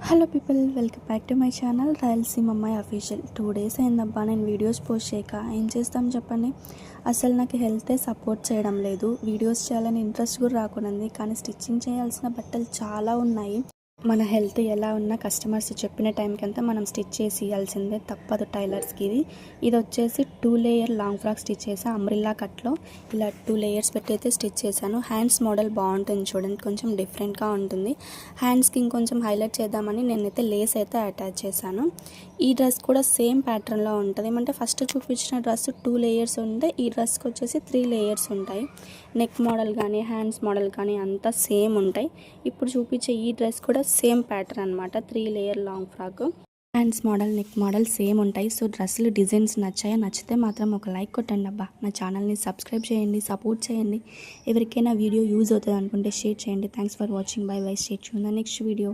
Hello people, welcome back to my channel Rayalaseema అమ్మాయి official. 2 days అయిందబ్బా నేను videos post చేయక. ఏం చేస్తాం చెప్పండి, అసలు నాకు హెల్తే సపోర్ట్ చేయడం లేదు. వీడియోస్ చేయాలని ఇంట్రెస్ట్ కూడా రాకున్నది, కానీ స్టిచ్చింగ్ చేయాల్సిన బట్టలు చాలా ఉన్నాయి. మన హెల్త్ ఎలా ఉన్నా కస్టమర్స్ చెప్పిన టైంకి అంతా మనం స్టిచ్ చేసి ఇవ్వాల్సిందే, తప్పదు టైలర్స్కి. ఇది వచ్చేసి 2 layer లాంగ్ ఫ్రాక్ స్టిచ్ చేసాను. అంబ్రిల్లా కట్లో ఇలా 2 layers పెట్టి అయితే స్టిచ్ చేశాను. హ్యాండ్స్ మోడల్ బాగుంటుంది చూడండి, కొంచెం డిఫరెంట్గా ఉంటుంది. హ్యాండ్స్కి ఇంకొంచెం హైలైట్ చేద్దామని నేనైతే లేస్ అయితే అటాచ్ చేశాను. ఈ డ్రెస్ కూడా సేమ్ ప్యాటర్న్లో ఉంటుంది. ఏమంటే ఫస్ట్ చూపించిన డ్రెస్ 2 layers ఉంటే ఈ డ్రెస్కి వచ్చేసి 3 layers ఉంటాయి. నెక్ మోడల్ కానీ హ్యాండ్స్ మోడల్ కానీ అంతా సేమ్ ఉంటాయి. ఇప్పుడు చూపించే ఈ డ్రెస్ కూడా సేమ్ ప్యాటర్న్ అనమాట. 3 layer long frock, hands model neck model same ఉంటాయి. సో డ్రెస్సులు డిజైన్స్ నచ్చితే మాత్రం ఒక లైక్ కొట్టండి అబ్బా. నా ఛానల్ని సబ్స్క్రైబ్ చేయండి, సపోర్ట్ చేయండి. ఎవరికైనా వీడియో యూజ్ అవుతుంది అనుకుంటే షేర్ చేయండి. Thanks for watching. By by. Stay tune the next video.